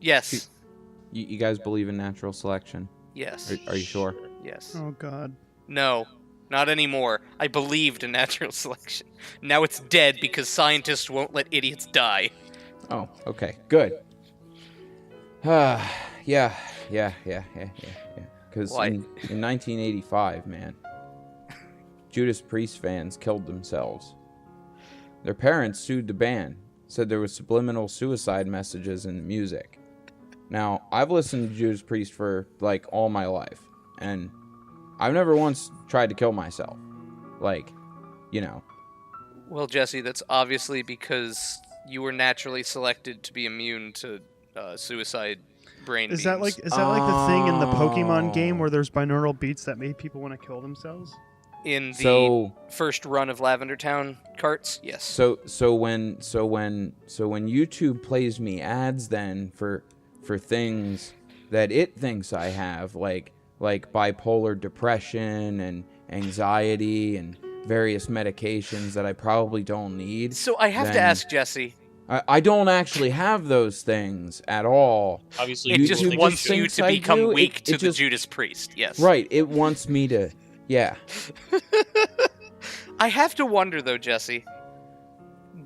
Yes. You guys believe in natural selection? Yes. Are you sure? Yes. Oh God. No, not anymore. I believed in natural selection. Now it's dead because scientists won't let idiots die. Oh, okay, good. Yeah. Because in 1985, man, Judas Priest fans killed themselves. Their parents sued the band, said there was subliminal suicide messages in the music. Now, I've listened to Judas Priest for, like, all my life, and I've never once tried to kill myself. Like, you know. Well, Jesse, that's obviously because you were naturally selected to be immune to suicide brain beams. Is that like the thing in the Pokemon game where there's binaural beats that made people want to kill themselves? In the first run of Lavender Town carts? Yes. So when YouTube plays me ads then for things that it thinks I have, like bipolar depression and anxiety and various medications that I probably don't need. So I have to ask Jesse. I don't actually have those things at all. Obviously, it just wants you to become weak to the Judas Priest. Yes. Right. It wants me to. Yeah. I have to wonder though, Jesse.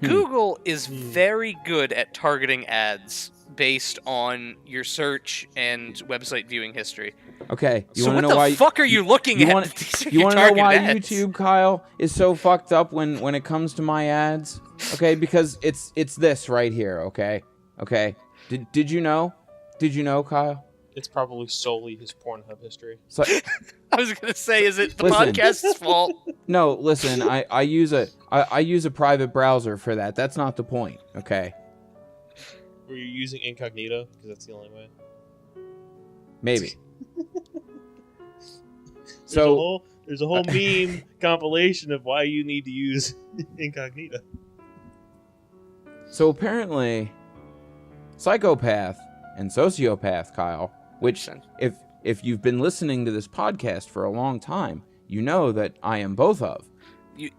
Google is very good at targeting ads based on your search and website viewing history. Okay. So what the fuck are you looking at? You want to know why ads? YouTube, Kyle, is so fucked up when it comes to my ads? Okay, because it's this right here. Okay. Did you know? Did you know, Kyle? It's probably solely his Pornhub history. So, I was gonna say, is it the podcast's fault? No, listen. I use a private browser for that. That's not the point. Okay. Were you using incognito? Because that's the only way. Maybe. There's a whole meme compilation of why you need to use incognito. So apparently, psychopath and sociopath, Kyle, which if you've been listening to this podcast for a long time, you know that I am both of. You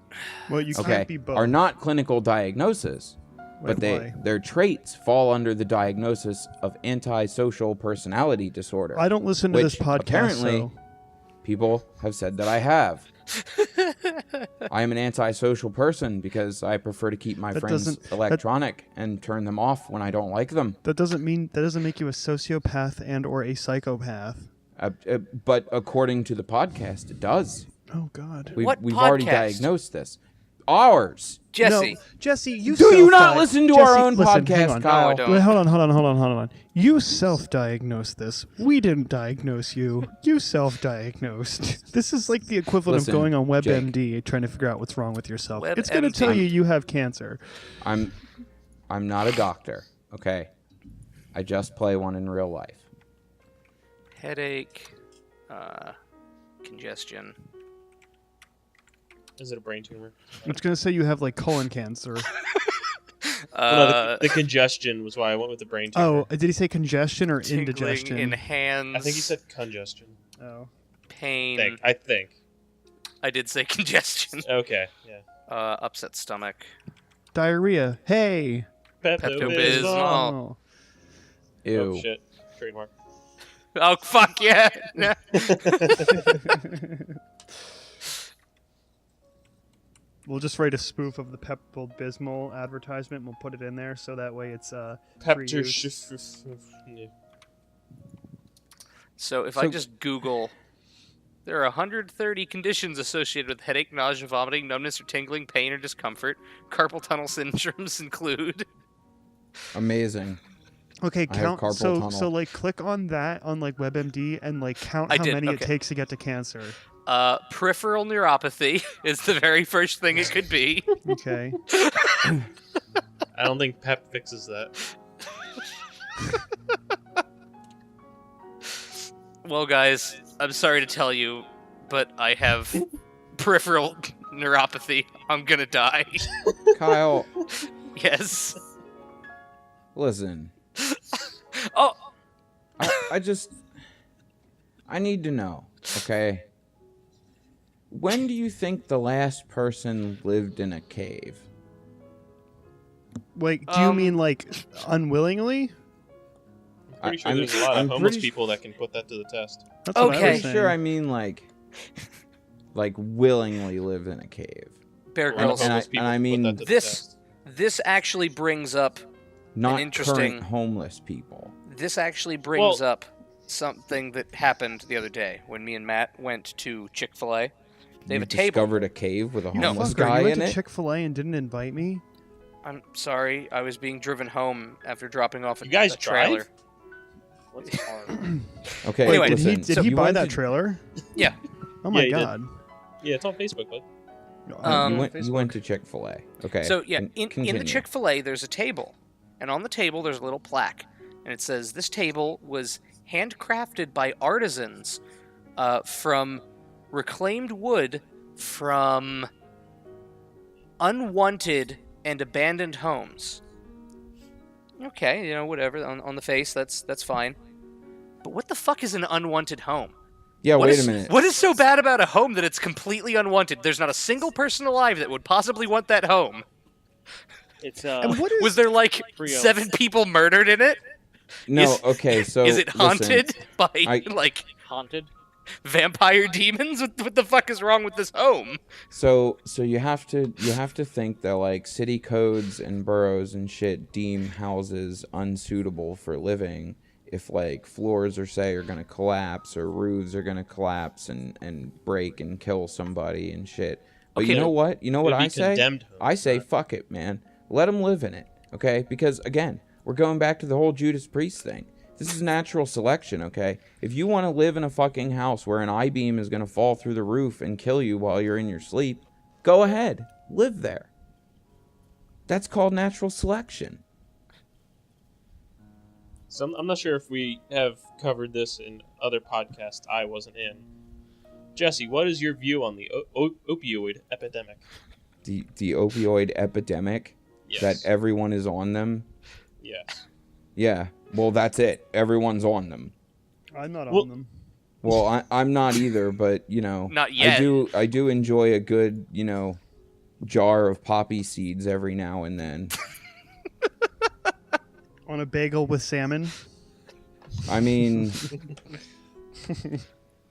can't be both. Are not clinical diagnoses, but their traits fall under the diagnosis of antisocial personality disorder. I don't listen to this podcast. Apparently, people have said that I have. I am an antisocial person because I prefer to keep my friends electronic and turn them off when I don't like them. That doesn't make you a sociopath and or a psychopath. But according to the podcast, it does. Oh God! We've already diagnosed this. Ours. Jesse. No, Jesse, do you not listen to our own podcast, Kyle? No, I don't. Wait, hold on. You self-diagnosed this. We didn't diagnose you. You self-diagnosed. This is like the equivalent of going on WebMD trying to figure out what's wrong with yourself. It's going to tell you have cancer. I'm not a doctor, okay? I just play one in real life. Headache, congestion. Is it a brain tumor? It's going to say you have like colon cancer. The congestion was why I went with the brain tumor. Oh, did he say congestion or indigestion? In hands. I think he said congestion. Oh. Pain. I think. I did say congestion. Okay, yeah. Upset stomach. Diarrhea. Hey. Pepto-Bismol. Oh. Ew. Oh, shit. Trademark. Oh, fuck yeah. We'll just write a spoof of the Pepto-Bismol advertisement. We'll put it in there so that way it's free use. So if I just Google, there are 130 conditions associated with headache, nausea, vomiting, numbness, or tingling, pain, or discomfort. Carpal tunnel syndromes include. Amazing. Okay, count. Tunnel. So like click on that on like WebMD and like count how many it takes to get to cancer. Peripheral neuropathy is the very first thing it could be. Okay. I don't think Pep fixes that. Well, guys, I'm sorry to tell you, but I have peripheral neuropathy. I'm gonna die. Kyle. Yes. Listen. Oh. I need to know, okay? When do you think the last person lived in a cave? Wait, do you mean like unwillingly? Pretty sure I'm- there's a lot of I'm homeless pretty- people that can put that to the test. That's what I Okay. was Pretty sure I saying. mean like willingly live in a cave. Bear A lot of Grylls. And I- homeless people and I can put mean that to the this- test. This actually brings up Not interesting- current homeless people. up something that happened the other day when me and Matt went to Chick-fil-A. They have You a table. discovered a cave with a No. homeless Fucker, guy you went in to it. Chick-fil-A and didn't invite me? I'm sorry, I was being driven home after dropping off a, You guys a trailer. drive? What's hard? Okay, Anyway, Did he, listen. did he you buy went that to- trailer? Yeah. Oh my Yeah, he did. god. Yeah, it's on Facebook, bud. You went to Chick-fil-A. Okay. So yeah, con- in the continue. Chick-fil-A, there's a table, and on the table there's a little plaque, and it says this table was handcrafted by artisans from reclaimed wood from unwanted and abandoned homes. Okay, whatever. On the face, that's fine. But what the fuck is an unwanted home? Yeah, What wait is- a minute. What is so bad about a home that it's completely unwanted? There's not a single person alive that would possibly want that home. It's And what is Was there like Pre-owned. 7 people murdered in it? No, is- okay, so Is it listen, haunted by I- like haunted. vampire demons? What the fuck is wrong with this home? So you have to think that like city codes and boroughs and shit deem houses unsuitable for living if like floors are gonna collapse or roofs are gonna collapse and break and kill somebody and shit. But Okay. you know what? You know what It'd be I say? condemned homes, I say not- fuck it, man. Let them live in it, okay? Because again, we're going back to the whole Judas Priest thing. This is natural selection, okay? If you want to live in a fucking house where an I-beam is going to fall through the roof and kill you while you're in your sleep, go ahead. Live there. That's called natural selection. So I'm not sure if we have covered this in other podcasts I wasn't in. Jesse, what is your view on the opioid epidemic? The opioid epidemic, Yes. that everyone is on them. Yes. Yeah, well, that's it. Everyone's on them. I'm not Well- on them. Well, I'm not either, but, Not yet. I do enjoy a good, jar of poppy seeds every now and then. On a bagel with salmon? I mean,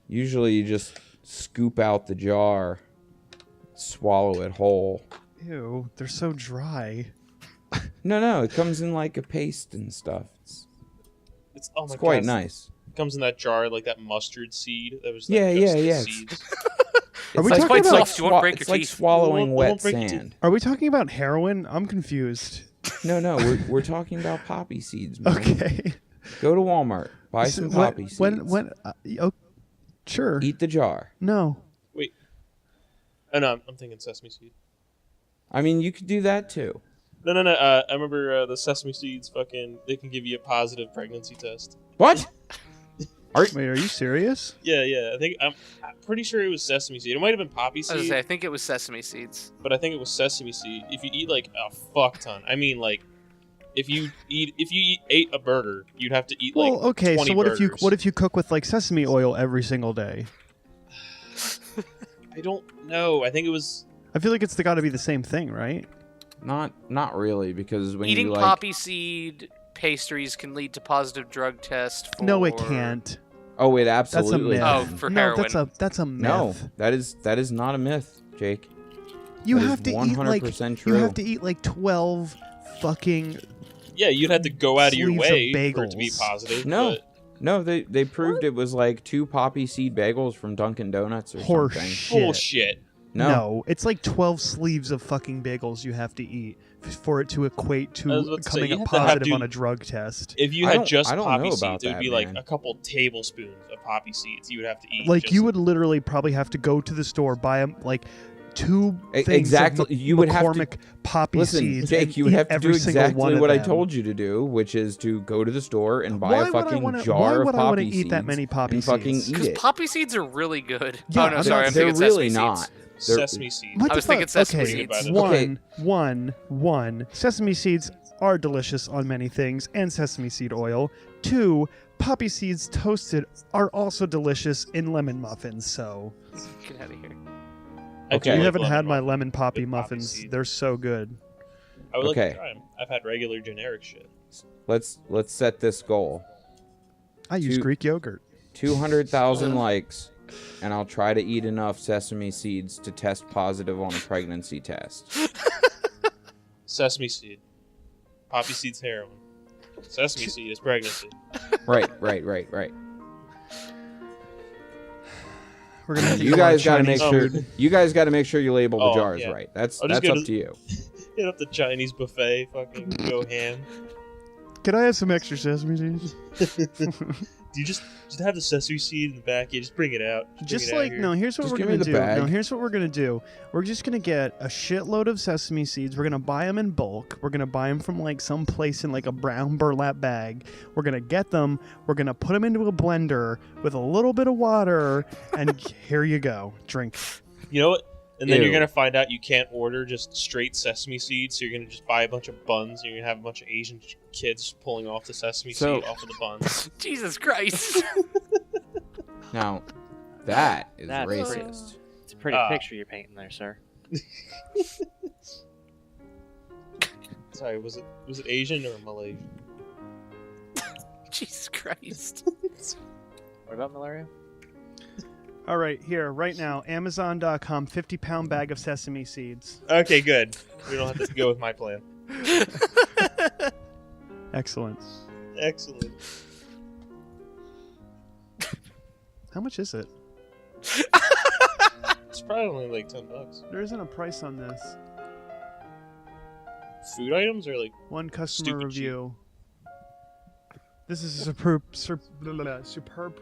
usually you just scoop out the jar, swallow it whole. Ew, they're so dry. No, it comes in like a paste and stuff. It's oh my It's quite God, nice. It comes in that jar like that mustard seed. That was Yeah, like, just the yeah. seeds. Are we It's talking quite about- soft. You won't break it's your like teeth. swallowing It wet won't break your sand. Are we talking about heroin? I'm confused. No, we're talking about poppy seeds, man. Okay. Go to Walmart, buy So some poppy seeds. when oh, sure. Eat the jar. No. Wait. Oh no, I'm thinking sesame seed. I mean, you could do that too. No. I remember the sesame seeds. Fucking, they can give you a positive pregnancy test. What? Wait, are you serious? Yeah. I'm pretty sure it was sesame seed. It might have been poppy I was gonna seed, say, I think it was sesame seeds. but I think it was sesame seed. If you eat like a fuck ton, I mean like, if you ate a burger, you'd have to eat like Well, okay. 20 So what burgers. if you cook with like sesame oil every single day? I don't know. I think it was. I feel like it's got to be the same thing, right? Not really, because when Eating you like poppy seed pastries can lead to positive drug test for... No, it can't. oh, it That's a absolutely myth. Oh, can. for no, heroin. that's a myth. No, that is not a myth, Jake. You That is have to eat like 100% you true. have to eat like 12 fucking Yeah, you'd have to go out of your Sleeves of way for it to be bagels. positive. No. but No, they proved it was like 2 poppy seed bagels from Dunkin' Donuts or horse something. shit. bullshit. No. It's like 12 sleeves of fucking bagels you have to eat for it to equate I was to about to say, coming you up have to have positive to- on a drug test. If you I had don't- just I don't poppy know seeds, about it would that, be like man. a couple tablespoons of poppy seeds you would have to eat. Like just- you would literally probably have to go to the store, buy like 2 things Exactly. of You would have to- McCormick poppy Listen, seeds. Jake, and you would eat have to do every single one exactly of what I them. told you to do, which is to go to the store and buy Why a would I fucking wanna- why jar would of I wanna poppy eat seeds that many poppy and fucking seeds? eat Because it. poppy seeds are really good. Yeah, oh, no, I'm sorry. not- I'm They're thinking really sesame not. seeds. They're- sesame seeds. What I the was thinking fuck? sesame okay, seeds. One. Sesame seeds are delicious on many things, and sesame seed oil. 2, poppy seeds toasted are also delicious in lemon muffins. So Get out of here. I Okay. do you like haven't had my muffins lemon poppy with poppy muffins. seeds. They're so good. I would like Okay. to try them. I've had regular generic shit. Let's set this goal. I use Greek yogurt. 200,000 likes, and I'll try to eat enough sesame seeds to test positive on a pregnancy test. Sesame seed. Poppy seed's heroin. Sesame seed is pregnancy. Right. We're gonna You guys got to make sure. You guys got to make sure you label the Oh, jars yeah. right. That's I'll just up go to you. Hit up the Chinese buffet, fucking go ham. Can I have some extra sesame seeds? Do you just have the sesame seed in the back? You just bring it out. Just like, no, here's what Just we're give going me to the do. bag. No, here's what we're going to do. We're just going to get a shitload of sesame seeds. We're going to buy them in bulk. We're going to buy them from like some place in like a brown burlap bag. We're going to get them. We're going to put them into a blender with a little bit of water. And here you go. Drink. You know what? And then Ew. you're going to find out you can't order just straight sesame seeds, so you're going to just buy a bunch of buns, and you're going to have a bunch of Asian kids pulling off the sesame seed off of the buns. Jesus Christ. Now, that is That's racist. It's a pretty picture you're painting there, sir. Sorry, was it Asian or Malaysian? Jesus Christ. What about malaria? All right, here, right now, Amazon.com, 50-pound bag of sesame seeds. Okay, good. We don't have to go with my plan. Excellent. Excellent. How much is it? It's probably only like $10. There isn't a price on this. Food items are like One customer Stupid review. This is a superb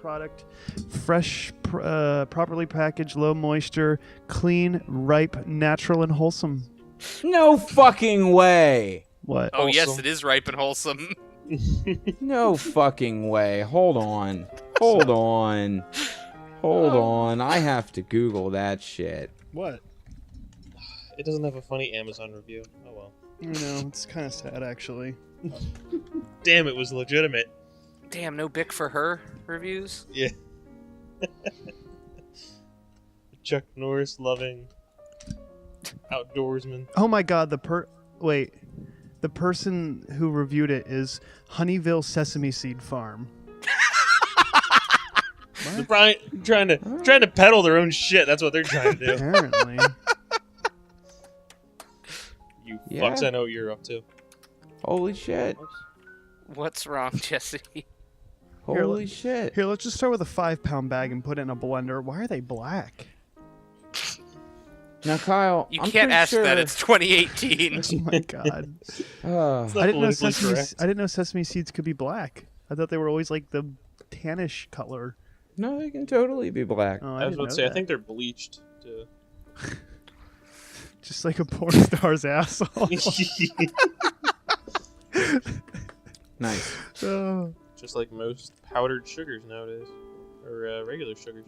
product. Fresh, properly packaged, low moisture, clean, ripe, natural, and wholesome. No fucking way. What? Oh, yes, Wholesome. it is ripe and wholesome. No fucking way. Hold on. I have to Google that shit. What? it doesn't have a funny Amazon review. Oh well. You know, it's kind of sad, actually. Damn, it was legitimate. Damn, no Bic for her reviews? Yeah. Chuck Norris loving outdoorsman. Oh my god, the person who reviewed it is Honeyville Sesame Seed Farm. They're probably trying to peddle their own shit. That's what they're trying to do. Apparently. You Yeah. fucks, I know what you're up to. Holy shit. What's wrong, Jesse? Holy shit. Here, let's just start with a 5-pound bag and put it in a blender. Why are they black? Now, Kyle, You I'm can't pretty ask sure, that. It's 2018. Oh my god. It's not I didn't know politically correct. I didn't know sesame seeds could be black. I thought they were always like the tannish color. No, they can totally be black. Oh, I was didn't about to know say, I that. think they're bleached. Too. Just like a porn star's asshole. Nice. Oh. Just like most powdered sugars nowadays, or regular sugars.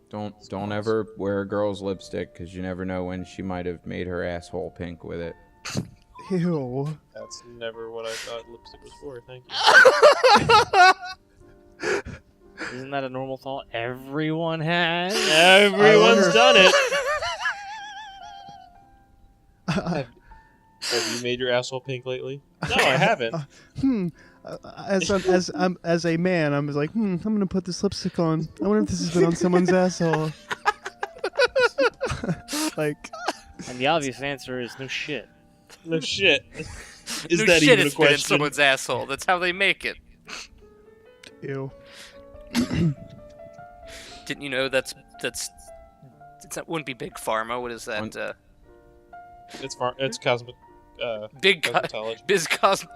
Don't ever wear a girl's lipstick, because you never know when she might have made her asshole pink with it. Ew. That's never what I thought lipstick was for. Thank you. Isn't that a normal thought everyone has? Everyone's done it. Uh, Have you made your asshole pink lately? No, I haven't. As a man, I'm like, I'm gonna put this lipstick on. I wonder if this has been on someone's asshole. Like, And the obvious answer is no shit. No shit. Is No that shit, even a it's been in question? someone's asshole. That's how they make it. ew. Didn't you know that wouldn't be Big Pharma? What is that? It's cosmic. Big Cosmetology.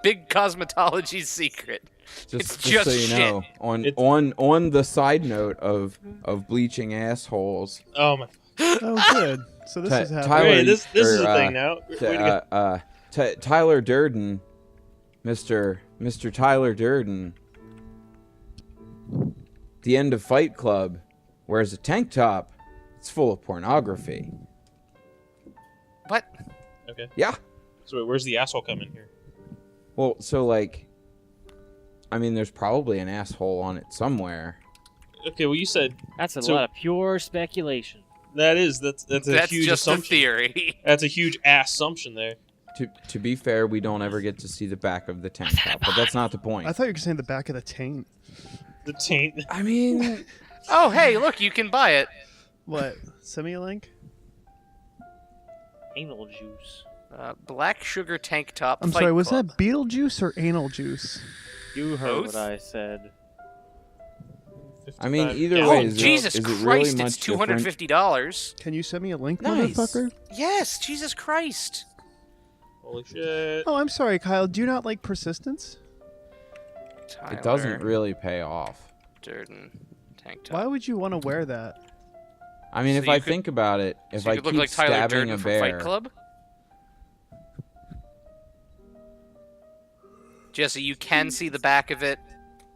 big cosmetology's secret. It's just so you shit. know, on the side note of bleaching assholes, Oh my. Oh, good. So this is happening. Tyler- Wait, this is or, a thing now. Way to go. Tyler Durden, Mr. Tyler Durden, the end of Fight Club, wears a tank top. It's full of pornography. What? Okay. Yeah. So wait, where's the asshole come in here? Well, so like, I mean, there's probably an asshole on it somewhere. Okay, well you said That's a So- lot of pure speculation. that's a That's huge just a assumption. theory. That's a huge assumption there. To be fair, we don't ever get to see the back of the tank top, but that's not the point. I thought you were saying the back of the taint. The taint. I mean, Oh, hey, look, you can buy it. What? Send me a link. Anal juice. Black sugar tank top. I'm Fight sorry, was Club. that Beetlejuice or anal juice? You heard Both? what I said. I mean, 55 either Oh, way, gallons. Jesus is it really Christ, much it's different? $250. Can you send me a link, Nice. motherfucker? Yes, Jesus Christ. Holy shit. Oh, I'm sorry, Kyle. Do you not like persistence? It doesn't really pay off. Durden tank top. Why would you want to wear that? I mean, So if you I could- think about it, if So I you could keep look like Tyler stabbing Durden a from Fight bear, Club? Jesse, you can see the back of it,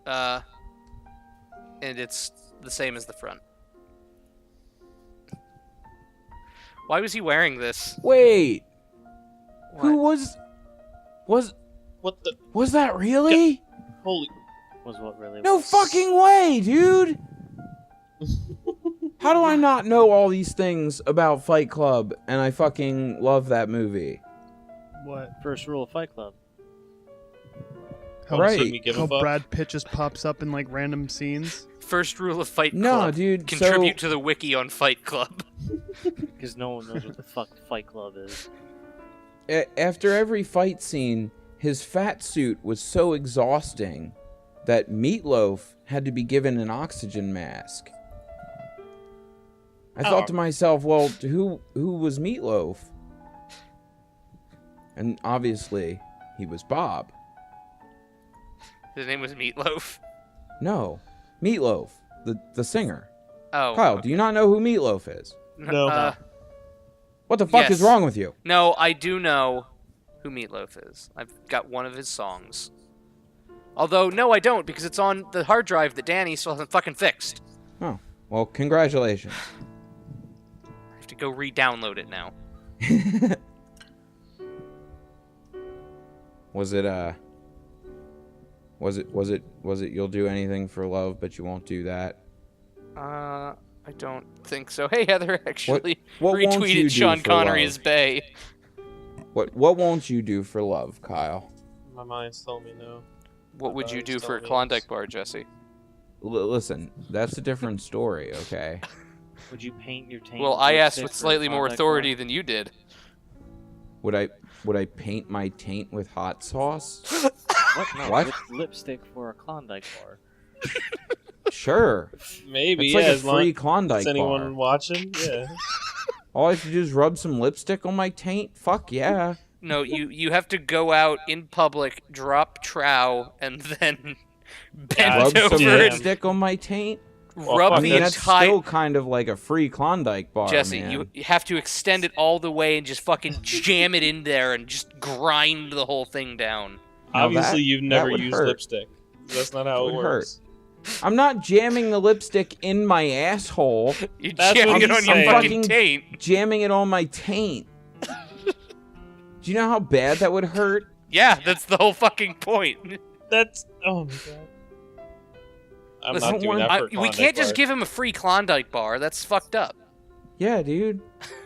and it's the same as the front. Why was he wearing this? wait, who What? was What the? that really? Holy. Was what really No was. fucking way, dude. How do I not know all these things about Fight Club and I fucking love that movie? What? First rule of Fight Club. How, Right. So we give how a fuck? Brad Pitt just pops up in like random scenes? First rule of Fight No, Club. dude, Contribute to the wiki on Fight Club. Because no one knows what the fuck Fight Club is. After every fight scene, his fat suit was so exhausting that Meatloaf had to be given an oxygen mask. I thought to myself, well, who was Meatloaf? And obviously, he was Bob. His name was Meatloaf. No, Meatloaf, the singer. Oh. Kyle, do you not know who Meatloaf is? No. What the fuck Yes. is wrong with you? No, I do know who Meatloaf is. I've got one of his songs. Although, no, I don't, because it's on the hard drive that Danny still hasn't fucking fixed. Oh, well, congratulations. I have to go re-download it now. Was it you'll do anything for love, but you won't do that? I don't think so. Hey, Heather actually what won't you do retweeted Sean for Connery love? as Bay. What won't you do for love, Kyle? My mind's telling me no. What would you He's do for a telling me Klondike yes. bar, Jesse? Listen, that's a different story, okay? Would you paint your taint? Well, with I asked lipstick with for a slightly more Klondike authority bar? than you did. Would I paint my taint with hot sauce? What? No, What? with lipstick for a Klondike bar. Sure. Maybe, It's yeah, like a as long free Klondike as anyone bar. watching, yeah. All I have to do is rub some lipstick on my taint? Fuck yeah. No, you have to go out in public, drop trow, and then bend Rub some over damn. and lipstick on my taint? Well, rub fuck I mean, the that's entire... still kind of like a free Klondike bar, Jesse, man. you have to extend it all the way and just fucking jam it in there and just grind the whole thing down. Now Obviously, that- you've that never would used hurt. lipstick. That's not how That it would works. I'm not jamming the lipstick in my asshole, You're That's jamming what it he's on your saying. fucking taint. jamming it on my taint. Do you know how bad that would hurt? Yeah, that's the whole fucking point. That's oh my god. I'm Listen, not doing that for a we Klondike can't just bar. give him a free Klondike bar. That's fucked up. Yeah, dude.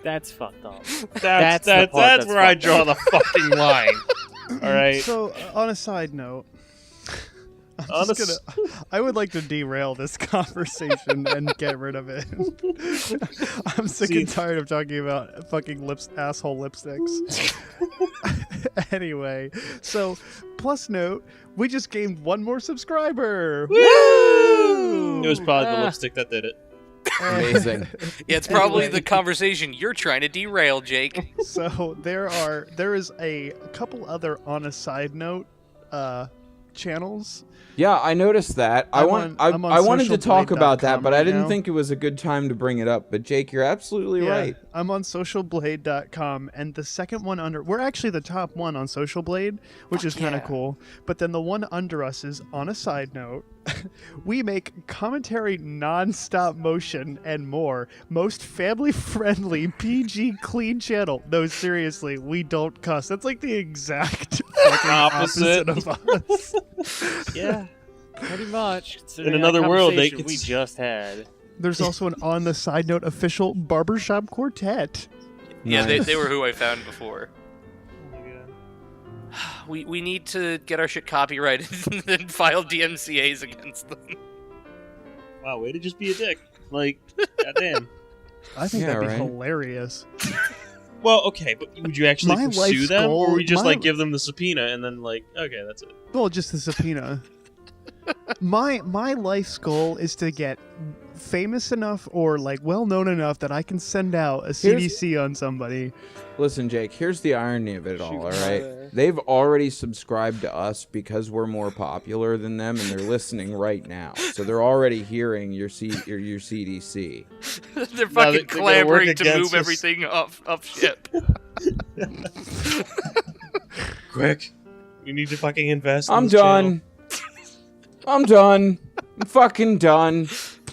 That's fucked up. That's the part that's where I fucked draw the fucking line. All right. So, on a side note, On a s- I would like to derail this conversation and get rid of it. I'm sick See- and tired of talking about fucking asshole lipsticks. Anyway, so plus note, we just gained one more subscriber. Woo! It was probably the lipstick that did it. Amazing. Yeah, it's probably Anyway. the conversation you're trying to derail, Jake. So there is a couple other on a side note channels. Yeah, I noticed that. I I'm wanted to socialblade.com talk about that, but I right didn't now. think it was a good time to bring it up. But Jake, you're absolutely right. I'm on socialblade.com, and the second one under, we're actually the top one on Social Blade, which is kind of yeah. cool. But then the one under us is, on a side note, we make commentary non-stop motion and more. Most family-friendly PG clean channel. No, seriously, we don't cuss. That's like the exact fucking Opposite. opposite of us. Yeah, pretty much. considering another that world, they conversation could we s- just had. There's also an on the side note official barbershop quartet. Yeah, Nice. they were who I found before. Oh my god. We need to get our shit copyrighted and then file DMCA's against them. Wow, way to just be a dick. Like, goddamn. I think Yeah, that'd be right. hilarious. Well, okay, but would you actually My pursue life's them, or goal- would you just my- like give them the subpoena and then like, okay, that's it? Well, just the subpoena. My life's goal is to get famous enough or like well known enough that I can send out a CDC on somebody. Listen, Jake, here's the irony of it all, Shoot all my right? ass. They've already subscribed to us because we're more popular than them, and they're listening right now. So they're already hearing your CDC. They're they're fucking gonna work clamoring to against move us. everything up ship. Quick, we need to fucking invest. in I'm this channel. done. I'm done. I'm fucking done.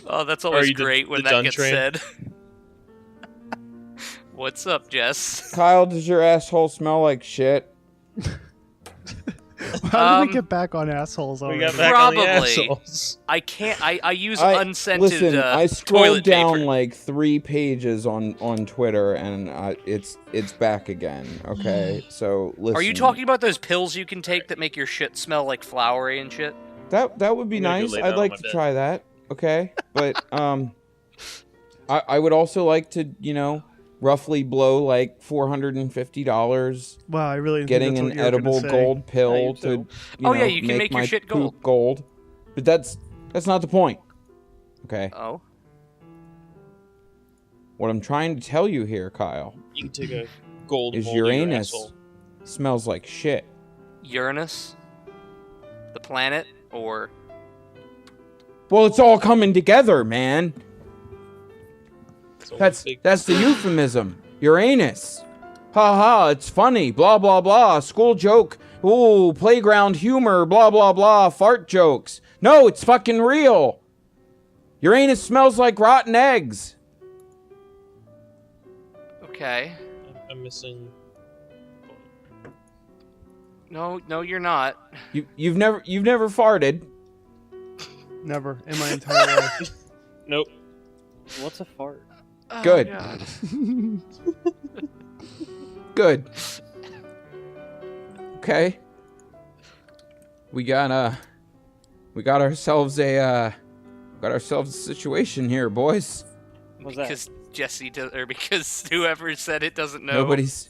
Oh, that's Are always you great when the that done gets train? said. What's up, Jess? Kyle, does your asshole smell like shit? How do we get back on assholes We already? got back on the Probably. assholes. I can't. I use I unscented I scrolled toilet down paper. like 3 pages on Twitter, and it's back again. Okay, so listen. Are you talking about those pills you can take that make your shit smell like flowery and shit? That would be I'm gonna go nice. lay down I'd on like my to bed. try that. Okay, but I would also like to roughly blow like $450 Wow, I really didn't getting think an that's what you were edible gonna say. gold pill you to too. Oh, yeah, you can make your my shit poop gold. But that's not the point. Okay. Oh. What I'm trying to tell you here, Kyle, You can take a gold is mold in your Uranus asshole. smells like shit. Uranus? The planet? Or... Well, it's all coming together, man. So That's big- the euphemism. Uranus. Ha ha, it's funny. Blah blah blah. School joke. Ooh, playground humor. Blah blah blah. Fart jokes. No, it's fucking real. Uranus smells like rotten eggs. Okay. I'm missing. No, you're not. You've never farted. Never in my entire life. Nope. What's a fart? Oh, Good. God. Good. Okay. We got ourselves a situation here, boys. What's that? Because Jesse does, or because whoever said it doesn't know. Nobody's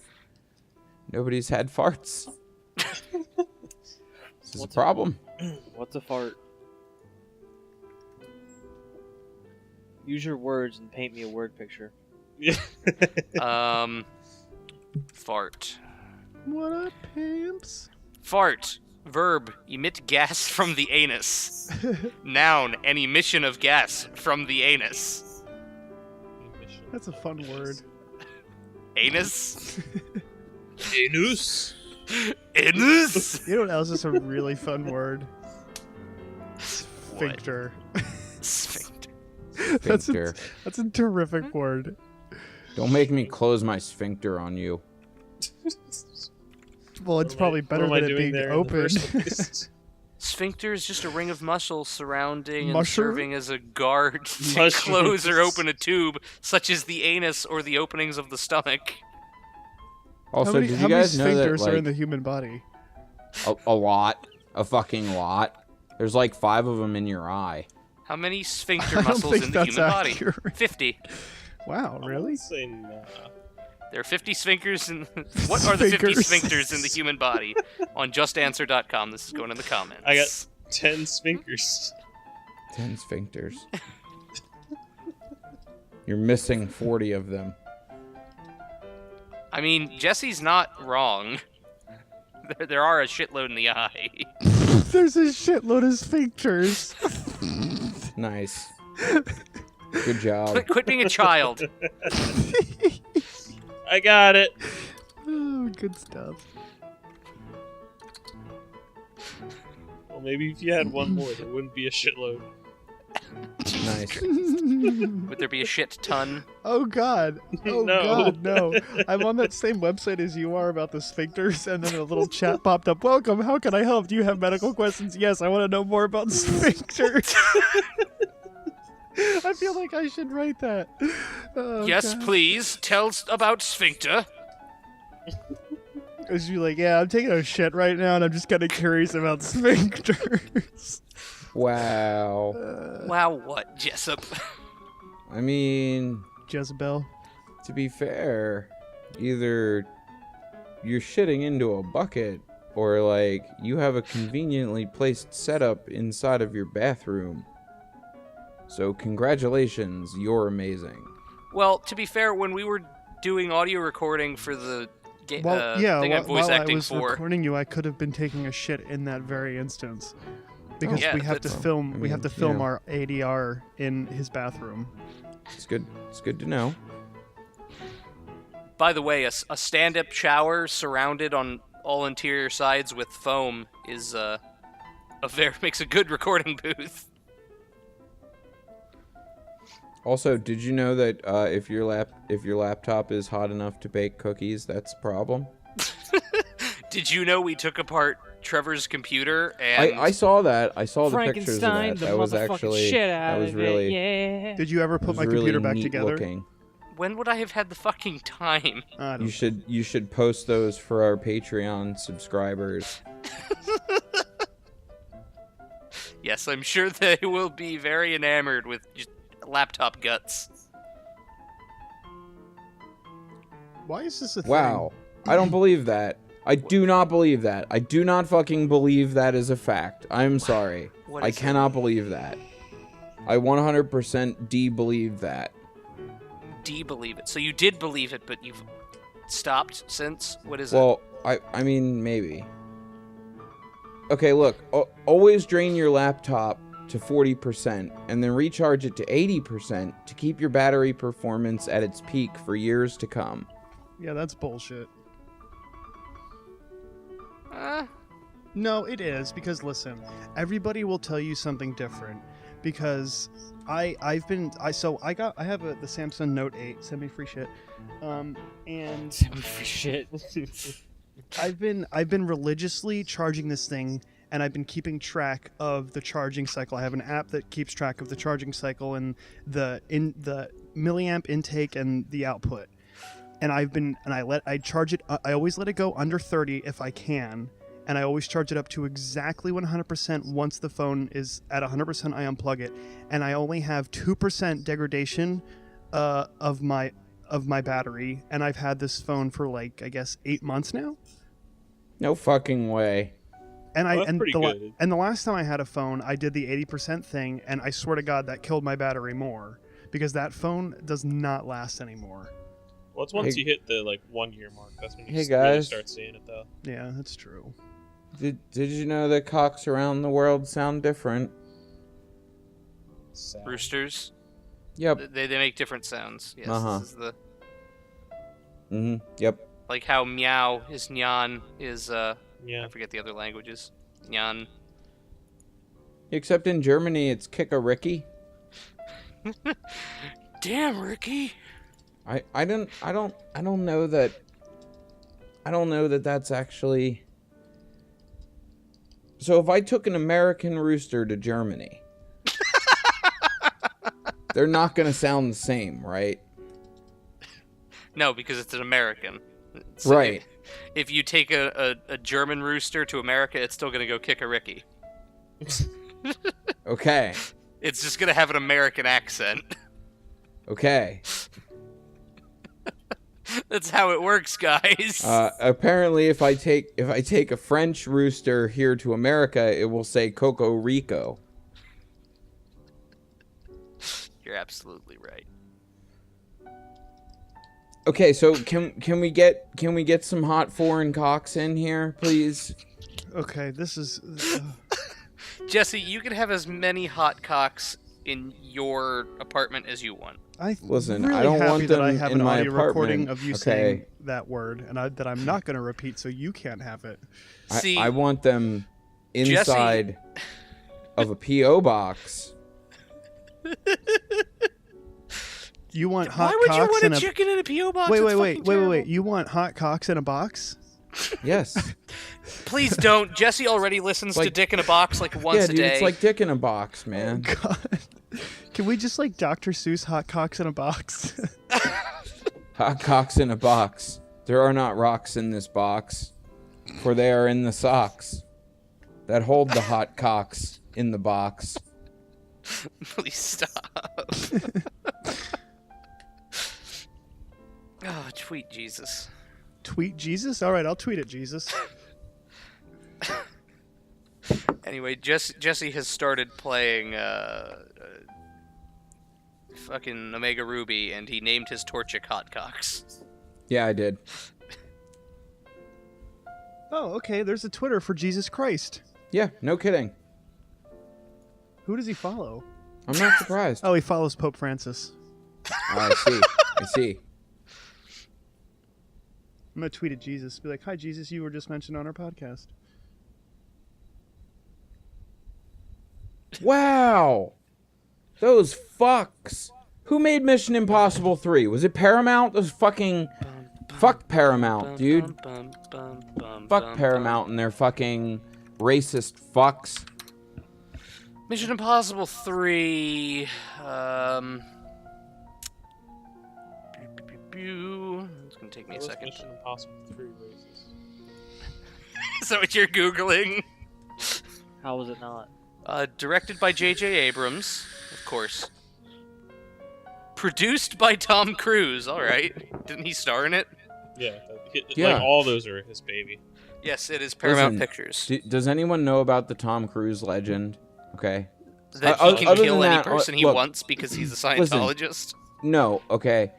had farts. This is a problem. What's a fart? Use your words and paint me a word picture. Fart. What up, pimps? Fart. Verb. Emit gas from the anus. Noun. An emission of gas from the anus. That's a fun word. Anus? Anus. Anus? You know what else is a really fun word? Sphincter. Sphincter. Sphincter. That's a terrific word. Don't make me close my sphincter on you. Well, it's probably better What am I than it doing being there in the open. first place? Sphincter is just a ring of muscle surrounding and Musher? serving as a guard to Mushrooms. close or open a tube, such as the anus or the openings of the stomach. Also, how many, did how you guys many know that sphincters are in like the human body? a lot, a fucking lot? There's like 5 of them in your eye. How many I sphincter don't muscles think in the that's human body? accurate. 50. Wow, really? Say nah. There are 50 sphincters in... What are the 50 Sphincters. sphincters in the human body? On justanswer.com. This is going in the comments. I got 10 sphincters. 10 sphincters. You're missing 40 of them. I mean, Jesse's not wrong. There are a shitload in the eye. There's a shitload of sphincters. Nice. Good job. Quit being a child. I got it. Oh, good stuff. Well, maybe if you had one more, there wouldn't be a shitload. Nice. Would there be a shit ton? Oh God! Oh No. God! No! I'm on that same website as you are about the sphincters, and then a little chat popped up. Welcome. How can I help? Do you have medical questions? Yes, I want to know more about sphincters. I feel like I should write that. Oh, Yes, God. please. Tell us about sphincter. Is you like, yeah, I'm taking a shit right now, and I'm just kind of curious about sphincters. Wow. Wow, what, Jessup? I mean, Jezebel. to be fair, either you're shitting into a bucket or like you have a conveniently placed setup inside of your bathroom. So congratulations, you're amazing. Well, to be fair, when we were doing audio recording for the thing I'm voice while acting I was for, recording you, I could have been taking a shit in that very instance. Because yeah, we have to that's- film. I We have mean, to film you know. our ADR in his bathroom. It's good. It's good to know. by the way, a stand-up shower surrounded on all interior sides with foam is makes a good recording booth. Also, did you know that if your laptop is hot enough to bake cookies, that's a problem? Did you know we took apart Trevor's computer and I saw that. I saw the pictures of Frankenstein, that. the That was motherfucking actually shit out that was of really it, yeah. Did you ever that put was my really computer back neat together? looking. when would I have had the fucking time? I don't know. You should post those for our Patreon subscribers. Yes, I'm sure they will be very enamored with just laptop guts. Why is this a Wow. I don't believe that. I do not believe that. I do not fucking believe that is a fact. I'm sorry. What I is it? cannot believe that. I 100% de-believe that. Do you believe it? So you did believe it, but you've stopped since? What is it? Well, I mean, maybe. Okay, look. Always drain your laptop to 40% and then recharge it to 80% to keep your battery performance at its peak for years to come. thing? Yeah, that's bullshit. Uh, No, it is because listen, everybody will tell you something different. Because I have the Samsung Note 8, send me free shit, and Shit. I've been religiously charging this thing, and I've been keeping track of the charging cycle. I have an app that keeps track of the charging cycle and the milliamp intake and the output. And I charge it. I always let it go under 30 if I can, and I always charge it up to exactly 100%. Once the phone is at 100%, I unplug it, and I only have 2% degradation of my battery, and I've had this phone for like I guess 8 months now. No fucking way. And Well, that's pretty good. the last time I had a phone, I did the 80% thing, and I swear to God that killed my battery more because that phone does not last anymore. Well, it's once Hey- you hit the 1 year mark. That's when you Hey, really guys. start seeing it, though. Yeah, that's true. Did you know that cocks around the world sound different? Sad. roosters, Yep. they make different sounds. Yes, Uh-huh. this is the Yep. like how meow is nyan is Yeah. I forget the other languages. Nyan. Except in Germany, it's kick-a-ricky. Damn, Ricky. I don't know that. I don't know that that's actually. So if I took an American rooster to Germany, they're not gonna sound the same, right? No, because it's an American. Right. If you take a German rooster to America, it's still gonna go kick a Ricky. Okay. It's just gonna have an American accent. Okay. That's how it works, guys. Apparently, if I take a French rooster here to America, it will say Coco Rico. You're absolutely right. Okay, so can we get some hot foreign cocks in here, please? Okay, this is. Jesse, you can have as many hot cocks in your apartment as you want. Listen, really I don't happy want that them I have in an my audio recording apartment, of you okay? saying that word, and that I'm not going to repeat, so you can't have it. See, I want them inside of a P.O. box. You want hot why would cocks you want in a a chicken in a PO box? wait, It's wait, wait, fucking wait, wait, terrible. wait. You want hot cocks in a box? Yes. Please don't. Jesse already listens to Like- Dick in a Box like once Yeah, a dude, day. it's like dick in a box, man. God, can we just like Dr. Seuss hot cocks in a box? Hot cocks in a box. There are not rocks in this box. For they are in the socks that hold the hot cocks in the box. Please stop. Oh, tweet Jesus. Tweet Jesus? All right, I'll tweet it, Jesus. Anyway, Jesse has started playing fucking Omega Ruby, and he named his Torchic Hotcocks. Yeah, I did. Oh, okay, there's a Twitter for Jesus Christ. Yeah, no kidding. Who does he follow? I'm not surprised. Oh, he follows Pope Francis. I see. I see. I'm going to tweet at Jesus. Be like, hi, Jesus, you were just mentioned on our podcast. Wow. Those fucks. Who made Mission Impossible 3? Was it Paramount? Those fucking... Fuck Paramount, dude. Fuck Paramount and their fucking racist fucks. Mission Impossible 3. It's gonna take me a second. Mission Impossible 3 races. Is that what you're Googling? How was it not? Directed by J.J. Abrams, of course. Produced by Tom Cruise. All right, didn't he star in it? Yeah, Yeah. like all those are his baby. Yes, it is Paramount Listen, Pictures. Does anyone know about the Tom Cruise legend? Okay. That other he can than kill any that, person he look, wants because he's a Scientologist. No, okay.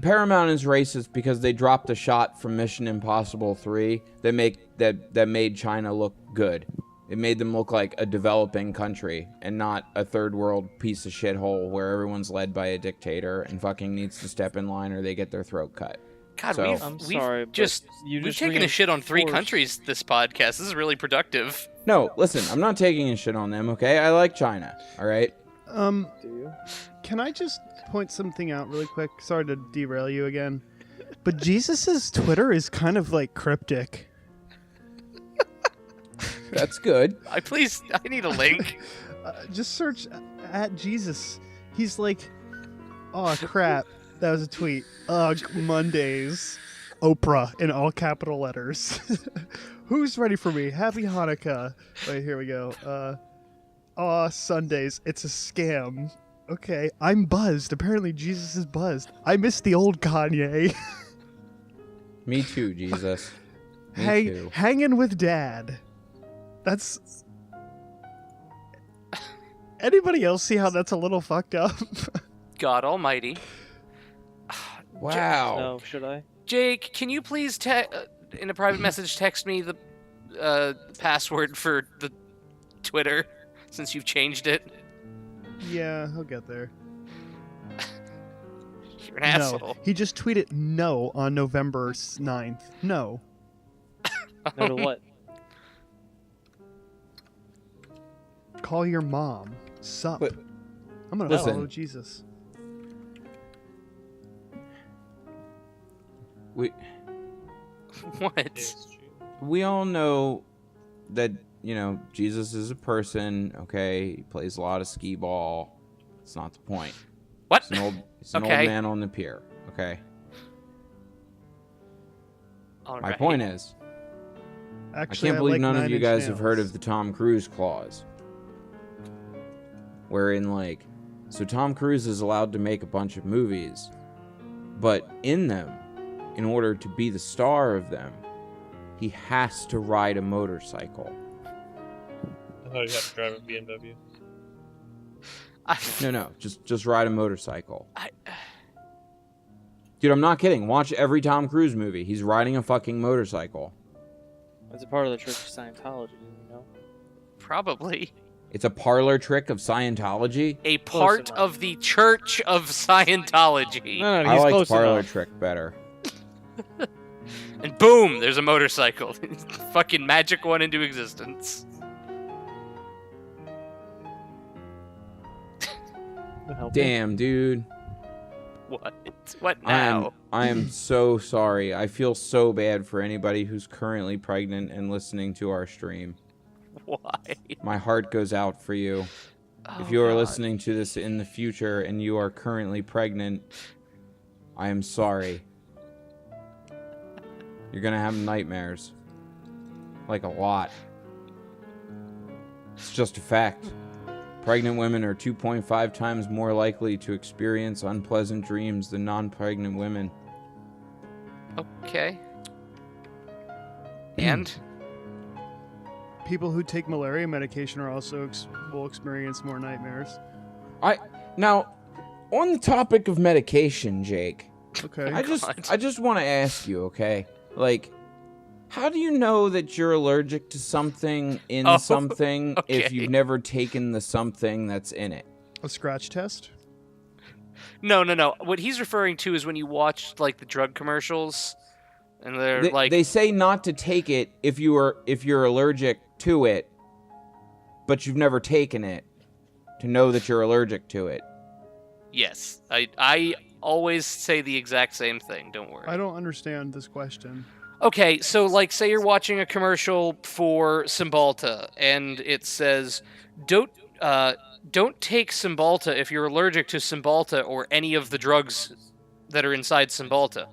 Paramount is racist because they dropped a shot from Mission Impossible 3 that made China look good. It made them look like a developing country and not a third world piece of shithole where everyone's led by a dictator and fucking needs to step in line or they get their throat cut. God, So- I'm we've sorry, but just you we've just taken a shit on 3 reinforced- countries this podcast. This is really productive. No, listen, I'm not taking a shit on them, okay? I like China, all right? Do you? Can I just point something out really quick? Sorry to derail you again. But Jesus's Twitter is kind of like cryptic. That's good. I need a link. Just search at Jesus. He's like, oh crap, that was a tweet. Ugh, Mondays. Oprah in all capital letters. Who's ready for me? Happy Hanukkah. Wait, here we go. Sundays. It's a scam. Okay, I'm buzzed. Apparently Jesus is buzzed. I miss the old Kanye. Me too, Jesus. Me too. Hanging with Dad. That's... Anybody else see how that's a little fucked up? God Almighty. Wow. No, should I? Jake, can you please in a private message text me the password for the Twitter since you've changed it? Yeah, I'll get there. You're an asshole. No, he just tweeted no on November 9th. No. No to what? Call your mom. Sup. But- I'm gonna listen. follow Jesus. What? Yes, true. We all know that, Jesus is a person, okay? He plays a lot of skee ball. It's not the point. What? It's an Okay. old man on the pier, okay? All My right. point is, Actually, I can't believe like none of 9 you Inch guys have heard Nails. of the Tom Cruise clause. Wherein, so Tom Cruise is allowed to make a bunch of movies, but in them, in order to be the star of them, he has to ride a motorcycle. I thought you had to drive a BMW. No, just ride a motorcycle. Dude, I'm not kidding. Watch every Tom Cruise movie. He's riding a fucking motorcycle. It's a part of the Church of Scientology, you know? Probably It's a parlor trick of Scientology. a part enough. of the Church of Scientology. No, I he's like close parlor enough. trick better. And boom, there's a motorcycle. Fucking magic one into existence. Would help you. Damn, dude. What? What now? I am so sorry. I feel so bad for anybody who's currently pregnant and listening to our stream. Why? My heart goes out for you. If Oh, you are God. listening to this in the future and you are currently pregnant, I am sorry. You're gonna have nightmares. like a lot. It's just a fact. Pregnant women are 2.5 times more likely to experience unpleasant dreams than non-pregnant women. Okay. And? People who take malaria medication are also will experience more nightmares. Now, on the topic of medication, Jake. Okay. I just want to ask you, okay? Like, how do you know that you're allergic to something in something if you've never taken the something that's in it? A scratch test? No. What he's referring to is when you watch like the drug commercials, and they're they say not to take it if you're allergic to it, but you've never taken it to know that you're allergic to it. Yes, I always say the exact same thing. Don't worry. I don't understand this question. Okay, so like say you're watching a commercial for Cymbalta and it says don't take Cymbalta if you're allergic to Cymbalta or any of the drugs that are inside Cymbalta.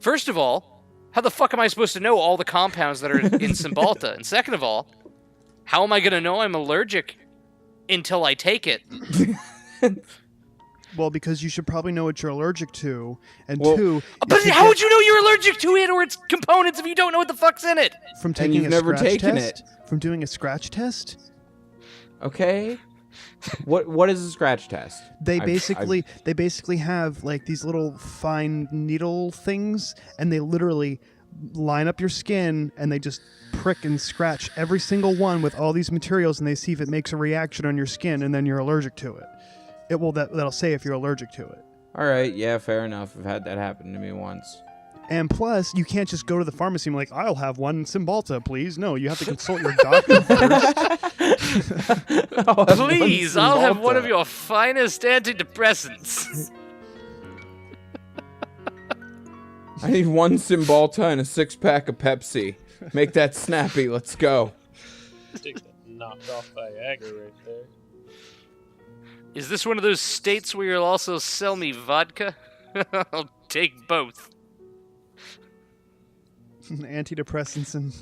First of all, how the fuck am I supposed to know all the compounds that are in Cymbalta? And second of all, how am I going to know I'm allergic until I take it? Well, because you should probably know what you're allergic to, and two... But how would you know you're allergic to it or its components if you don't know what the fuck's in it? From taking you've a never scratch taken test? it. From doing a scratch test? Okay. What is a scratch test? They basically have like these little fine needle things, and they literally line up your skin, and they just prick and scratch every single one with all these materials, and they see if it makes a reaction on your skin, and then you're allergic to it. That'll say if you're allergic to it. All right, yeah, fair enough. I've had that happen to me once. And plus, you can't just go to the pharmacy and be like, I'll have one Cymbalta, please. No, you have to consult your doctor first. Please, I'll have one of your finest antidepressants. I need one Cymbalta and a 6-pack of Pepsi. Make that snappy. Let's go. Take that knocked off Viagra right there. Is this one of those states where you'll also sell me vodka? I'll take both. Antidepressants and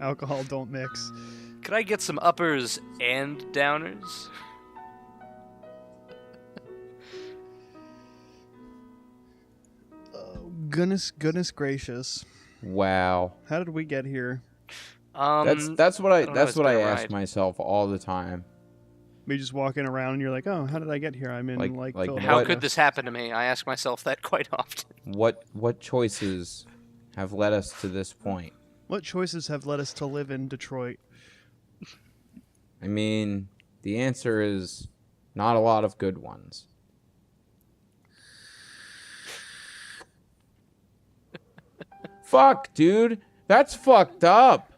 alcohol don't mix. Could I get some uppers and downers? Goodness gracious. Wow. How did we get here? That's what I ask ride. myself all the time. We just walking around and you're like, oh, how did I get here? I'm in Like Philadelphia. How could this happen to me? I ask myself that quite often. What choices have led us to this point? What choices have led us to live in Detroit? I mean, the answer is not a lot of good ones. Fuck, dude. That's fucked up.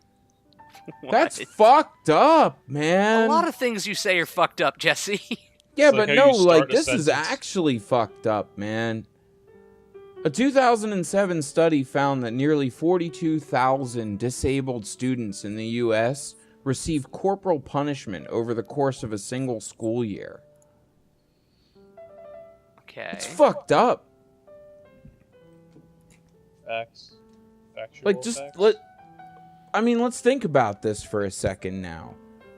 That's fucked up, man. A lot of things you say are fucked up, Jesse. Yeah, It's but like no, how you start like, a this is sentence. actually fucked up, man. A 2007 study found that nearly 42,000 disabled students in the U.S. receive corporal punishment over the course of a single school year. Okay. It's fucked up. Facts. Factual Like, just facts. let's think about this for a second now.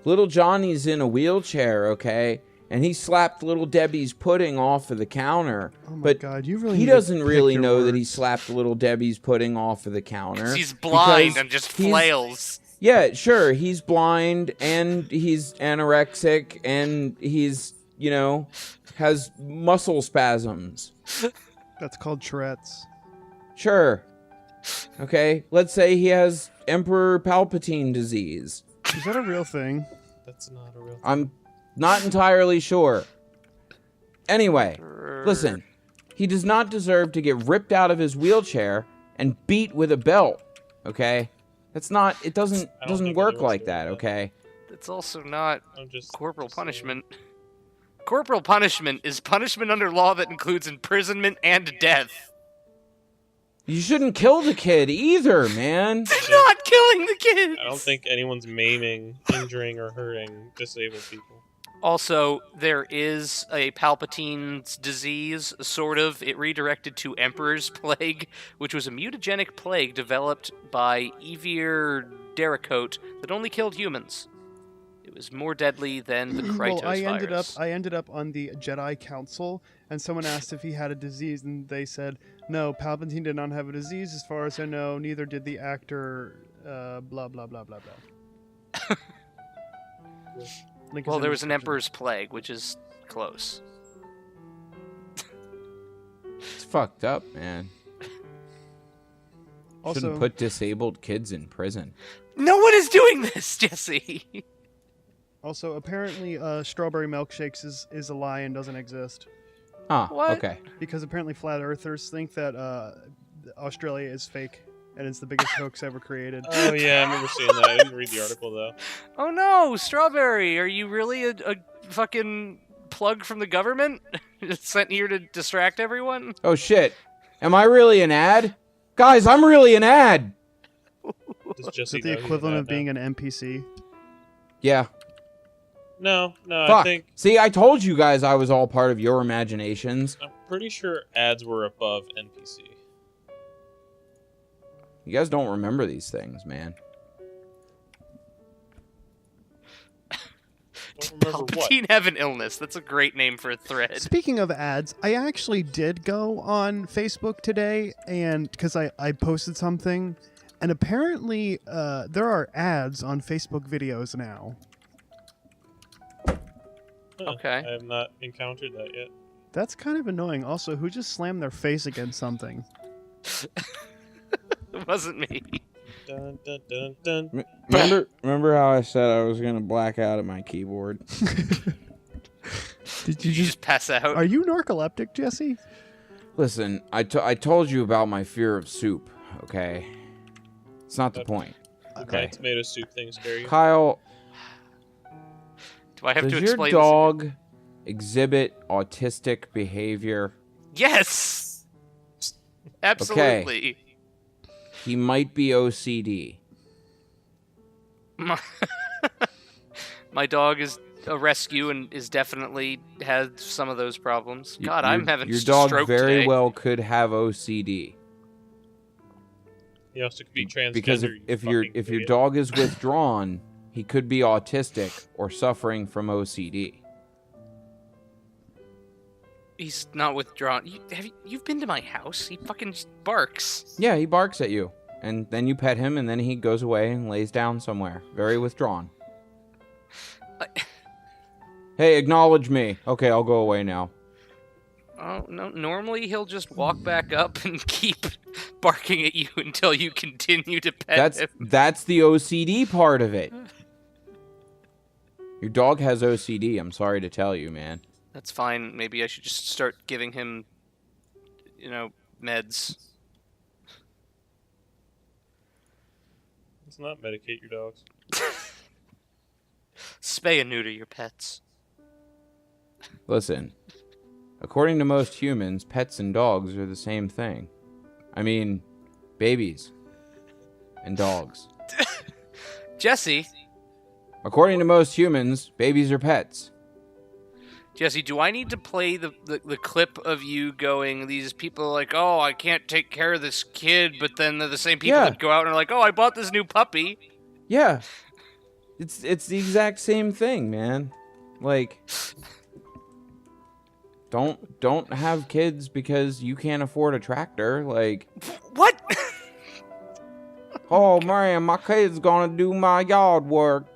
Little Johnny's in a wheelchair, okay? And he slapped Little Debbie's pudding off of the counter. Oh my but God, you really he need to doesn't pick really your know that he words. slapped Little Debbie's pudding off of the counter. He's blind because and just he's- flails. Yeah, sure, he's blind and he's anorexic and he's, has muscle spasms. That's called Tourette's. Sure. Okay, let's say he has Emperor Palpatine disease. Is that a real thing? That's not a real thing. I'm not entirely sure. Anyway, listen. He does not deserve to get ripped out of his wheelchair and beat with a belt. Okay? That's not. It doesn't think work anyone's like doing that. that. Okay? It's also not I'm just corporal just saying. punishment. Corporal punishment is punishment under law that includes imprisonment and death. You shouldn't kill the kid either, man. Not killing the kids! I don't think anyone's maiming, injuring, or hurting disabled people. Also, there is a Palpatine's disease, sort of. It redirected to Emperor's Plague, which was a mutagenic plague developed by Evir Dericote that only killed humans. It was more deadly than the Krytos virus. I ended up on the Jedi Council, and someone asked if he had a disease, and they said, no, Palpatine did not have a disease, as far as I know. Neither did the actor, blah, blah, blah, blah, blah. Well, there was an Emperor's Plague, which is close. It's fucked up, man. Also, Shouldn't put disabled kids in prison. No one is doing this, Jesse! Also, apparently, strawberry milkshakes is a lie and doesn't exist. Huh, What? okay. Because apparently flat earthers think that Australia is fake, and it's the biggest hoax ever created. Oh yeah, I remember seeing that. I didn't read the article though. Oh no, Strawberry, are you really a fucking plug from the government? Sent here to distract everyone? Oh shit. Am I really an ad? Guys, I'm really an ad! Does Is Jesse it the know he's equivalent an of ad being now? an NPC? Yeah. No, I Fuck. think See, I told you guys I was all part of your imaginations. I'm pretty sure ads were above NPC. You guys don't remember these things, man. Don't remember what. Palpatine have an illness. That's a great name for a thread. Speaking of ads, I actually did go on Facebook today, and because I posted something, and apparently there are ads on Facebook videos now. Huh, Okay. I have not encountered that yet. That's kind of annoying. Also, who just slammed their face against something? It wasn't me. Dun, dun, dun, dun. Remember how I said I was gonna black out at my keyboard? Did You just pass out. Are you narcoleptic, Jesse? Listen, I told you about my fear of soup, okay? It's not the point. Okay. Tomato soup thing scare you? Kyle, Do I have does to your explain dog exhibit autistic behavior? this? Yes! Absolutely. He might be OCD. My dog is a rescue and is definitely had some of those problems. God, I'm having your a dog stroke very today. well could have OCD. He also could be transgender. Because you if fucking your idiot. dog is withdrawn, he could be autistic or suffering from OCD. He's not withdrawn. You've been to my house. He fucking just barks. Yeah, he barks at you, and then you pet him, and then he goes away and lays down somewhere, very withdrawn. Hey, acknowledge me. Okay, I'll go away now. Oh, no. Normally, he'll just walk back up and keep barking at you until you continue to pet him. That's the OCD part of it. Your dog has OCD, I'm sorry to tell you, man. That's fine. Maybe I should just start giving him, meds. Let's not medicate your dogs. Spay and neuter your pets. Listen, according to most humans, pets and dogs are the same thing. I mean, babies and dogs. Jesse, According to most humans, babies are pets. do I need to play the clip of you going, these people are like, oh, I can't take care of this kid, but then they're the same people Yeah. that go out and are like, oh, I bought this new puppy. Yeah. It's the exact same thing, man. Like, don't have kids because you can't afford a tractor. Like, What? oh man, my kid's gonna do my yard work.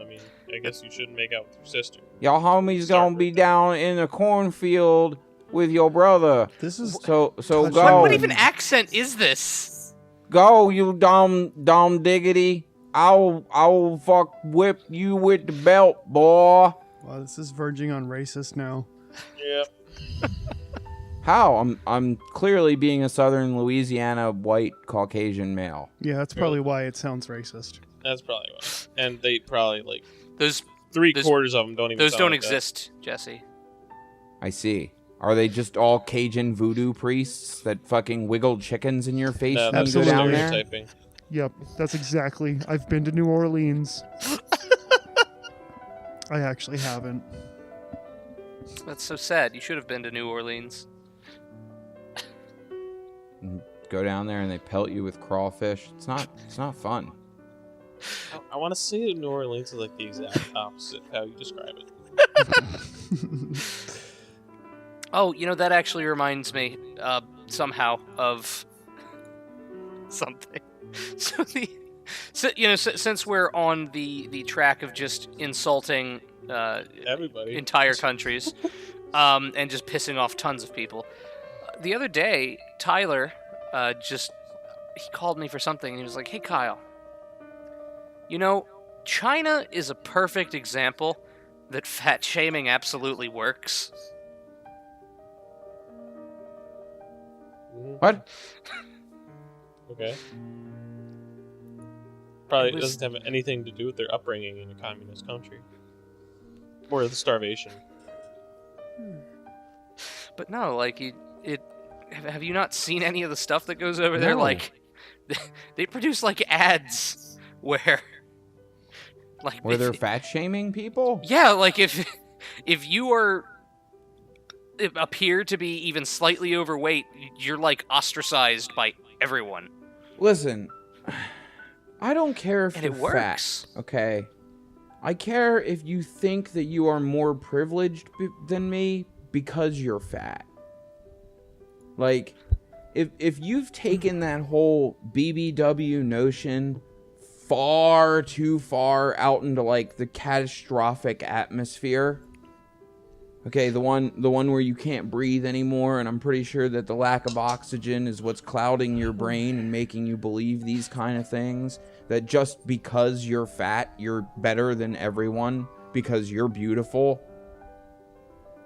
I mean, I guess you shouldn't make out with your sister. Y'all homies gonna be down in the cornfield with your brother. This is So Touch- go. What even accent is this? Go, you dumb diggity. I'll fuck whip you with the belt, boy. wow, this is verging on racist now. Yeah. How? I'm clearly being a Southern Louisiana white Caucasian male. Yeah, that's probably why it sounds racist. That's probably why. And they probably, Those three-quarters of them don't even those sound don't like that. exist, Jesse. I see. Are they just all Cajun voodoo priests that fucking wiggle chickens in your face No, when that's you go down there? I actually haven't. That's so sad. You should have been to New Orleans. And go down there and they pelt you with crawfish. It's not fun. I want to say New Orleans is like the exact opposite of how you describe it. Oh, that actually reminds me somehow of something. Since we're on the track of just insulting Everybody. entire countries and just pissing off tons of people, the other day Tyler he called me for something and he was like, "Hey Kyle, China is a perfect example that fat shaming absolutely works." What? Okay. Probably It was- doesn't have anything to do with their upbringing in a communist country. Or the starvation. But no, have you not seen any of the stuff that goes over there? No. Like, they produce like ads where They're fat shaming people? yeah, like if you appear to be even slightly overweight, you're like ostracized by everyone. Listen, I don't care if And you're it works. fat, okay? I care if you think that you are more privileged than me because you're fat. Like, if you've taken that whole BBW notion far too far out into like the catastrophic atmosphere, okay, the one where you can't breathe anymore, and I'm pretty sure that the lack of oxygen is what's clouding your brain and making you believe these kind of things, that just because you're fat, you're better than everyone because you're beautiful.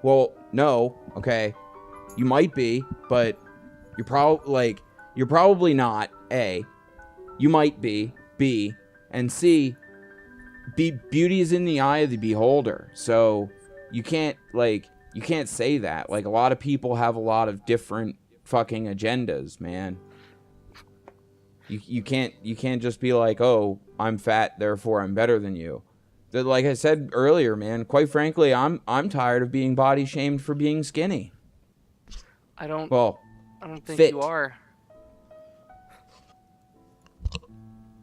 Well, no, okay. You might be, but you're probably not, A. You might be, B. And C, beauty is in the eye of the beholder. So you can't say that. Like, a lot of people have a lot of different fucking agendas, man. You can't just be like, "Oh, I'm fat, therefore I'm better than you." Like I said earlier, man, quite frankly, I'm tired of being body shamed for being skinny. I don't think fit. you are.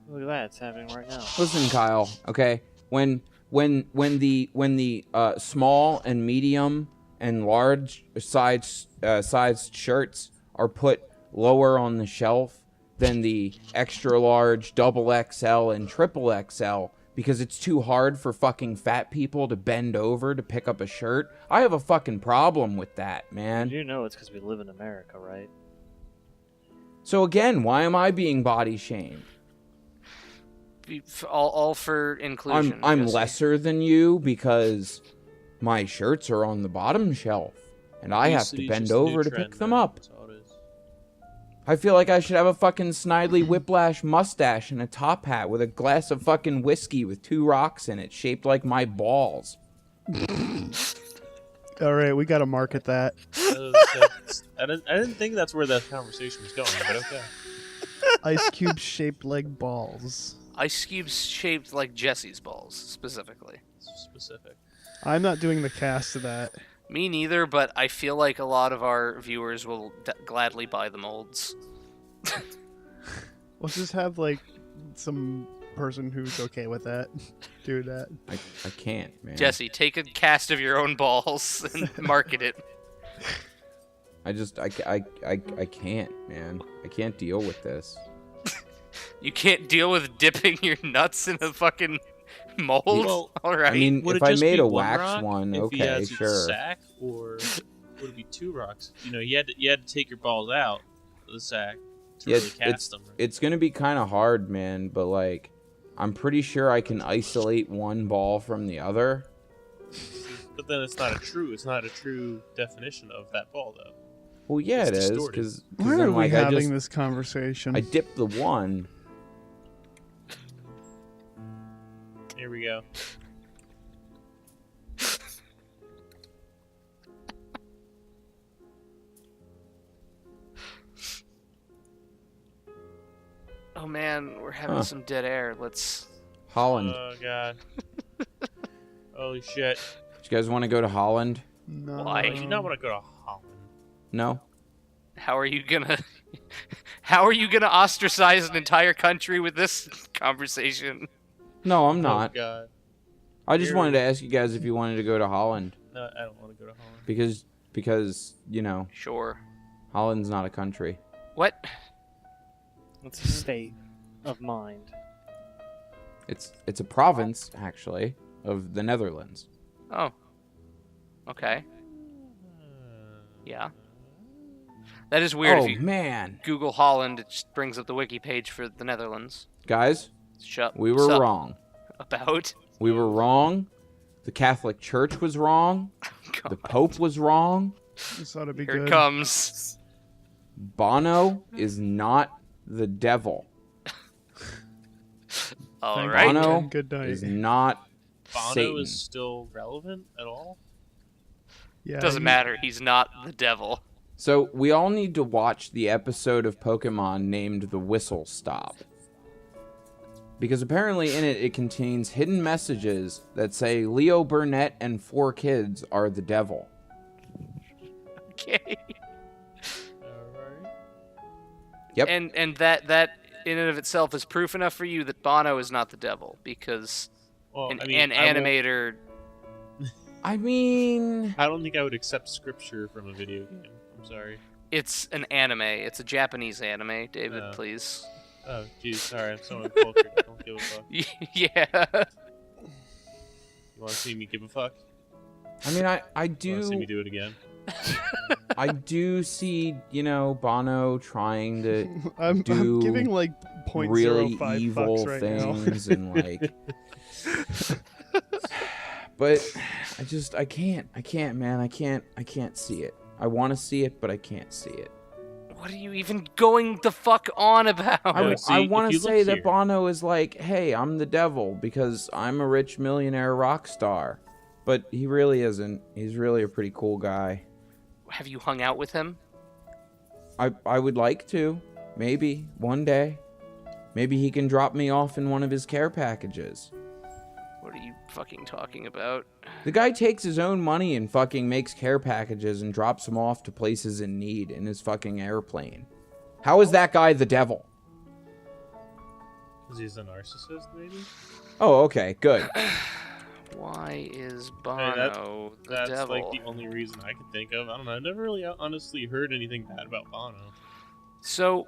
Look at that, it's happening right now. Listen, Kyle, okay? When the small and medium and large sized shirts are put lower on the shelf than the extra large, double XL and triple XL because it's too hard for fucking fat people to bend over to pick up a shirt, I have a fucking problem with that, man. You know it's because we live in America, right? So again, why am I being body shamed? All for inclusion. I'm Jesse. lesser than you because my shirts are on the bottom shelf and I have to Obesity's bend just a new over to trend, pick them man. up. That's all it is. I feel like I should have a fucking Snidely Whiplash mustache and a top hat with a glass of fucking whiskey with 2 rocks in it shaped like my balls. All right, we got to market that. I didn't think that's where that conversation was going, but okay. Ice cube shaped like balls. Ice cubes shaped like Jesse's balls, specifically. Specific. I'm not doing the cast of that. Me neither, but I feel like a lot of our viewers will gladly buy the molds. Let's just have like some person who's okay with that do that. I can't, man. Jesse, take a cast of your own balls and market it. I can't, man. I can't deal with this. You can't deal with dipping your nuts in a fucking mold? Well, Alright. I mean, Would if it I just made be a one wax rock one, if he okay, has a sure. sack, or would it be 2 rocks? You had to take your balls out of the sack to Yeah, really cast them. It's gonna be kind of hard, man, but like, I'm pretty sure I can isolate one ball from the other. But then it's not a true definition of that ball, though. Well, yeah, It's it is, distorted. because Why are we having this conversation? I dip the one. Here we go. Oh man, we're having some dead air. Let's... Holland. Oh god. Holy shit. Do you guys want to go to Holland? No. Why? I do not want to go to Holland. No? How are you gonna ostracize an entire country with this conversation? No, I'm Oh, not. God. I just You're- wanted to ask you guys if you wanted to go to Holland. No, I don't want to go to Holland. Because, you know, Sure. Holland's not a country. What? It's a state of mind. It's a province, actually, of the Netherlands. Oh. Okay. Yeah. That is weird. Oh, If you man. Google Holland, it just brings up the wiki page for the Netherlands. Guys, Shut. we were sup wrong. About. We were wrong. The Catholic Church was wrong. The Pope was wrong. This ought to be Here good. it comes. Bono is not the devil. All Thank right. you. Bono Good night. is not Bono Satan. is still relevant at all? Yeah, Doesn't matter. He's not the devil. So we all need to watch the episode of Pokemon named The Whistle Stop. Because apparently in it, it contains hidden messages that say Leo Burnett and 4 kids are the devil. Okay. Alright. Yep. And that in and of itself is proof enough for you that Bono is not the devil, because Well, an I mean, animator. I mean... I don't think I would accept scripture from a video game. I'm sorry. It's an anime. It's a Japanese anime. David, Oh. please. Oh, jeez, sorry, I'm so uncultured. I don't give a fuck. Yeah. You want to see me give a fuck? I mean, I You want to see me do... do it again? I do see, you know, Bono trying to I'm do giving like 0.05 really fucks evil right things now. and like... But I can't, man. I can't see it. I want to see it, but I can't see it. What are you even going the fuck on about? No, see, I if want you to look say that here- Bono is like, hey, I'm the devil because I'm a rich millionaire rock star. But he really isn't. He's really a pretty cool guy. Have you hung out with him? I would like to. Maybe. One day. Maybe he can drop me off in one of his care packages. What are you fucking talking about? The guy takes his own money and fucking makes care packages and drops them off to places in need in his fucking airplane. How is that guy the devil? Because he's a narcissist, maybe? Oh, okay. Good. Why is Hey, Bono the That's devil? like the only reason I could think of. I don't know. I've never really honestly heard anything bad about Bono. So,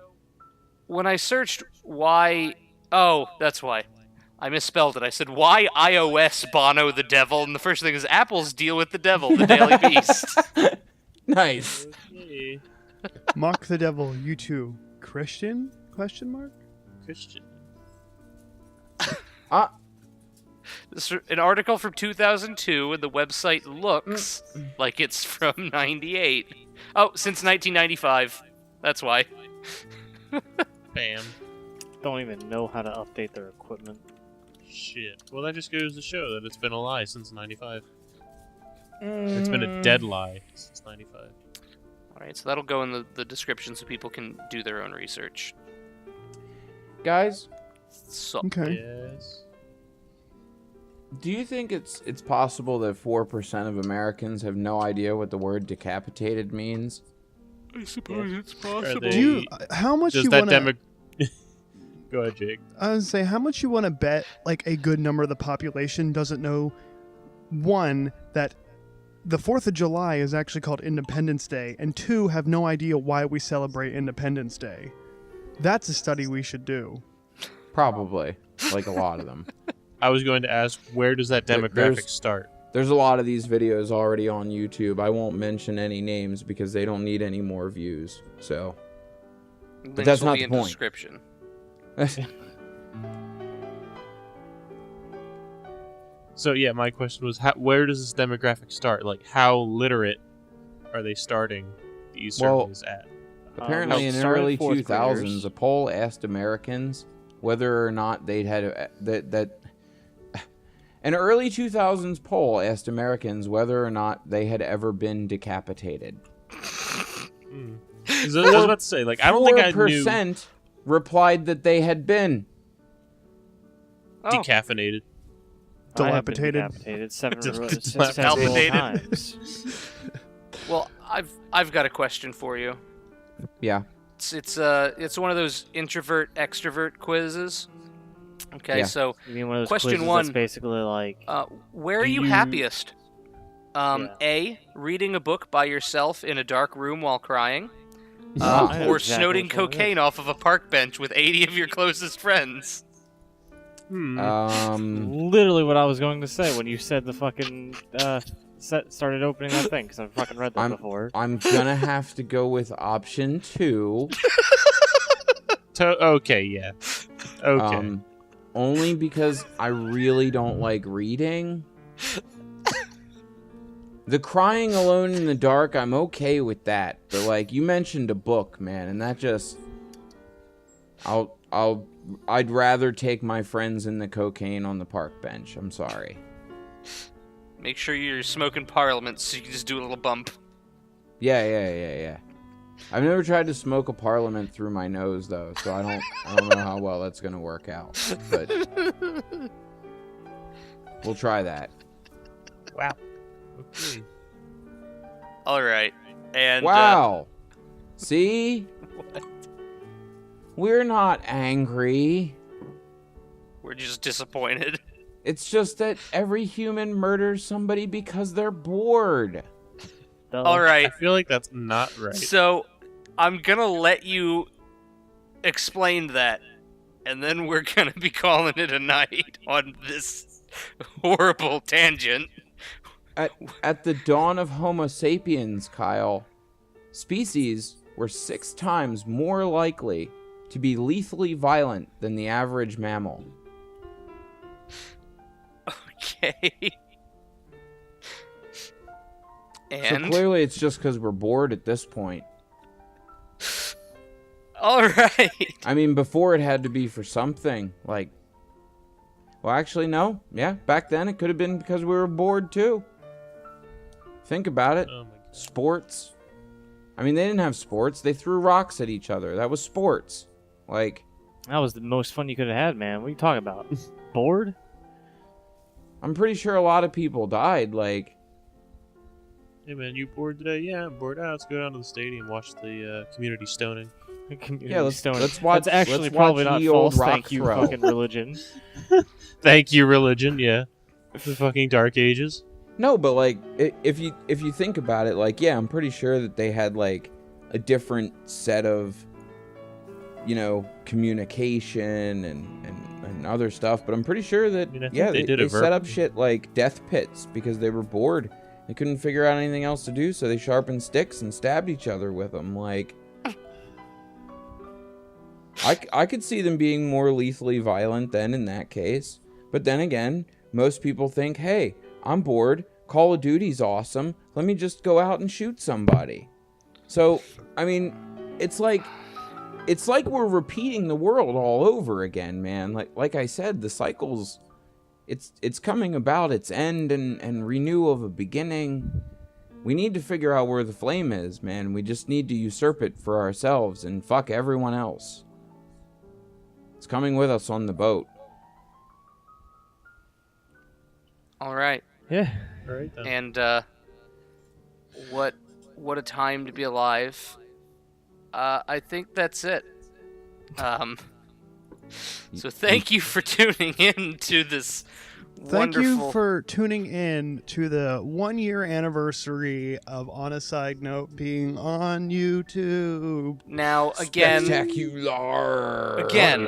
when I searched why... Oh, that's why. I misspelled it. I said, why iOS Bono the devil? And the first thing is Apple's deal with the devil, the Daily Beast. Nice. Okay. Mock the devil, you too. Christian? Question mark? Christian. This is an article from 2002, and the website looks like it's from 98. Oh, since 1995. That's why. Bam. Don't even know how to update their equipment. Shit. Well, that just goes to show that it's been a lie since 95. It's been a dead lie since 95. Alright, so that'll go in the description so people can do their own research. Guys, So, Okay. Yes. do you think it's possible that 4% of Americans have no idea what the word decapitated means? I suppose it's Are they- Do you? How much Does you that want to? Go ahead, Jake. I was say how much you want to bet like a good number of the population doesn't know one that the 4th of July is actually called Independence Day, and 2 have no idea why we celebrate Independence Day. That's a study we should do. Probably. Like a lot of them. I was going to ask, where does that demographic There's- start? There's a lot of these videos already on YouTube. I won't mention any names because they don't need any more views. So, links that's will not be the in the point. description. So yeah, my question was, where does this demographic start? Like, how literate are they starting these Well, surveys at? apparently in the started early fourth 2000s, graders. a poll asked Americans whether or not they'd had an early 2000s poll asked Americans whether or not they had ever been decapitated. Hmm. 'Cause I was about to say, like, I don't think I knew 4% replied that they had been. Oh, decaffeinated. Dilapidated. I have been decapitated several Dilapidated. times. Well, I've got a question for you. Yeah. It's one of those introvert extrovert quizzes. Okay, Yeah. so You mean one of those Question quizzes one. that's basically like, where are Do you you- happiest? Yeah. A, reading a book by yourself in a dark room while crying, I know or exactly snorting which one it cocaine is. off of a park bench with 80 of your closest friends. literally what I was going to say when you said the fucking started opening that thing, because I've fucking read that before. I'm gonna have to go with option 2. Okay, yeah. Okay. Only because I really don't like reading. The crying alone in the dark, I'm okay with that. But like you mentioned a book, man, and that just I'd rather take my friends in the cocaine on the park bench. I'm sorry. Make sure you're smoking Parliament so you can just do a little bump. Yeah. I've never tried to smoke a Parliament through my nose though, so I don't know how well that's gonna work out. But we'll try that. Wow. Okay. All right, and Wow. See? We're not angry. we're just disappointed. It's just that every human murders somebody because they're bored. All I right, feel like that's not right. so I'm gonna let you explain that, and then we're gonna be calling it a night on this horrible tangent. At the dawn of Homo sapiens, Kyle, species were 6 times more likely to be lethally violent than the average mammal. Okay. So And clearly it's just because we're bored at this point. all right. I mean, before it had to be for something, like... Well, actually, no. Yeah, back then it could have been because we were bored, too. Think about it. Oh my god. Sports. I mean, they didn't have sports. They threw rocks at each other. That was sports. Like, That was the most fun you could have had, man. What are you talking about? Bored? I'm pretty sure a lot of people died. Like, Hey man, you bored today? Yeah, I'm bored. Let's go down to the stadium, watch the community stoning. yeah, let's Stone. watch. That's actually let's probably watch not ye old false. rock Thank you, throw. fucking religion. Thank you, religion. Yeah, the fucking Dark Ages. No, but like, if you think about it, like, yeah, I'm pretty sure that they had like a different set of, communication and other stuff. But I'm pretty sure that I mean, I think yeah, they did they it set up verbally. shit like death pits because they were bored. They couldn't figure out anything else to do, so they sharpened sticks and stabbed each other with them. Like, I could see them being more lethally violent then in that case. But then again, most people think, hey, I'm bored. Call of Duty's awesome. Let me just go out and shoot somebody. So, I mean, it's like we're repeating the world all over again, man. Like I said, the cycle's it's coming about its end and renew of a beginning. We need to figure out where the flame is, man. We just need to usurp it for ourselves and fuck everyone else. It's coming with us on the boat. All right. Yeah. All right then. And what a time to be alive. I think that's it. So thank you for tuning in to this Thank wonderful. you for tuning in to the 1-year anniversary of On a Side Note being on YouTube. Now again, Spectacular. Again,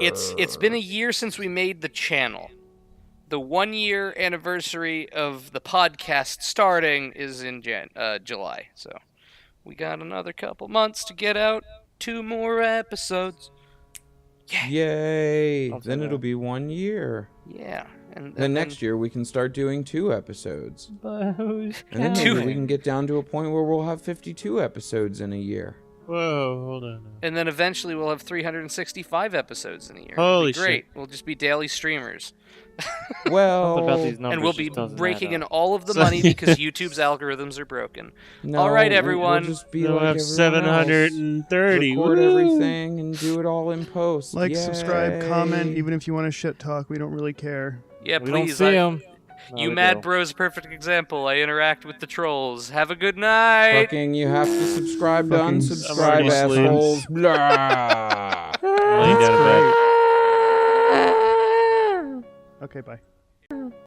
it's been a year since we made the channel. The 1-year anniversary of the podcast starting is in July, so we got another couple months to get out 2 more episodes. Yay! I'll say Then it'll that. be 1 year. Yeah, and Then next year we can start doing 2 episodes. But who's And then maybe Two. we can get down to a point where we'll have 52 episodes in a year. Whoa, hold on. now. And then eventually we'll have 365 episodes in a year. Holy It'll be great. shit. We'll just be daily streamers. Well, about these numbers And we'll just be doesn't raking add in up. all of the So- money because YouTube's algorithms are broken. no, All right, we'll- everyone. We'll just be We'll like have everyone else. 730. Record Woo! everything and do it all in post. Like, subscribe, comment, Yay. even if you want to shit talk, we don't really care. Yeah, We don't please. see him. No, You we mad do. bro's a perfect example. I interact with the trolls. Have a good night. Fucking, you have to subscribe to Fucking unsubscribe, already asleep. assholes. Blah. Laying down in bed. Okay, bye.